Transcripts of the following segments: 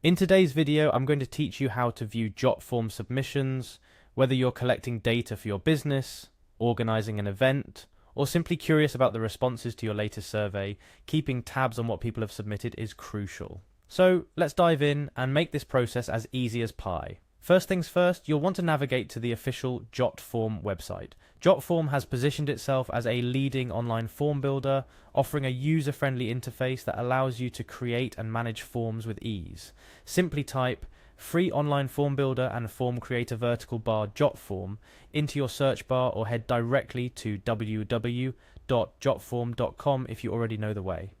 In today's video, I'm going to teach you how to view Jotform submissions, whether you're collecting data for your business, organizing an event, or simply curious about the responses to your latest survey. Keeping tabs on what people have submitted is crucial. So let's dive in and make this process as easy as pie. First things first, you'll want to navigate to the official Jotform website. Jotform has positioned itself as a leading online form builder, offering a user-friendly interface that allows you to create and manage forms with ease. Simply type free online form builder and form creator vertical bar Jotform into your search bar, or head directly to www.jotform.com if you already know the way.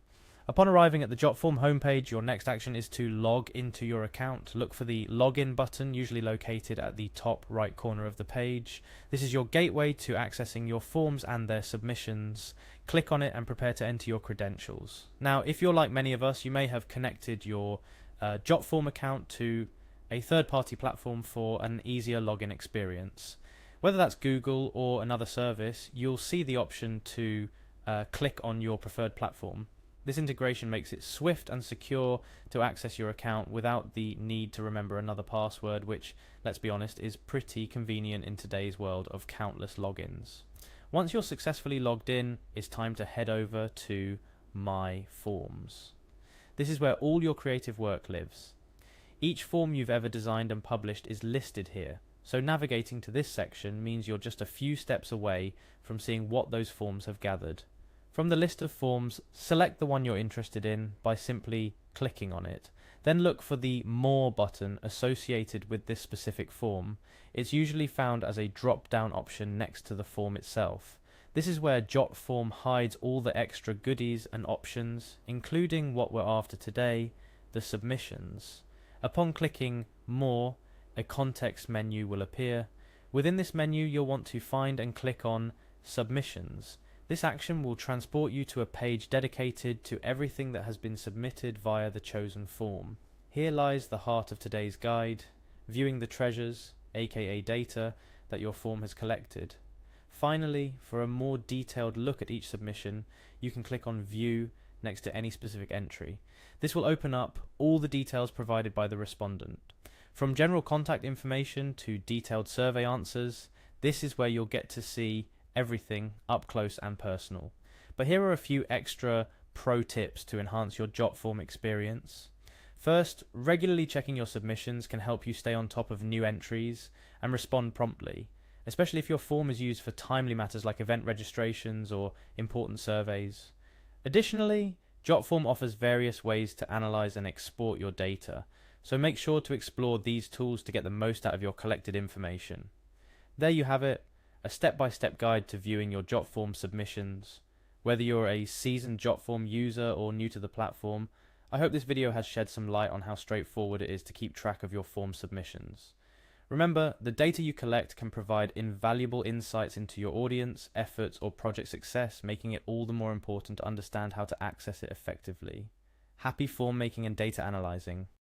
Upon arriving at the Jotform homepage, your next action is to log into your account. Look for the login button, usually located at the top right corner of the page. This is your gateway to accessing your forms and their submissions. Click on it and prepare to enter your credentials. Now, if you're like many of us, you may have connected your Jotform account to a third-party platform for an easier login experience. Whether that's Google or another service, you'll see the option to click on your preferred platform. This integration makes it swift and secure to access your account without the need to remember another password, which, let's be honest, is pretty convenient in today's world of countless logins. Once you're successfully logged in, it's time to head over to My Forms. This is where all your creative work lives. Each form you've ever designed and published is listed here, so navigating to this section means you're just a few steps away from seeing what those forms have gathered. From the list of forms, select the one you're interested in by simply clicking on it. Then look for the More button associated with this specific form. It's usually found as a drop-down option next to the form itself. This is where Jotform hides all the extra goodies and options, including what we're after today, the submissions. Upon clicking More, a context menu will appear. Within this menu, you'll want to find and click on Submissions. This action will transport you to a page dedicated to everything that has been submitted via the chosen form. Here lies the heart of today's guide, viewing the treasures, aka data, that your form has collected. Finally, for a more detailed look at each submission, you can click on View next to any specific entry. This will open up all the details provided by the respondent. From general contact information to detailed survey answers, this is where you'll get to see everything up close and personal. But here are a few extra pro tips to enhance your Jotform experience. First, regularly checking your submissions can help you stay on top of new entries and respond promptly, especially if your form is used for timely matters like event registrations or important surveys. Additionally, Jotform offers various ways to analyze and export your data, so make sure to explore these tools to get the most out of your collected information. There you have it. A step-by-step guide to viewing your Jotform submissions. Whether you're a seasoned Jotform user or new to the platform, I hope this video has shed some light on how straightforward it is to keep track of your form submissions. Remember, the data you collect can provide invaluable insights into your audience, efforts, or project success, making it all the more important to understand how to access it effectively. Happy form making and data analyzing.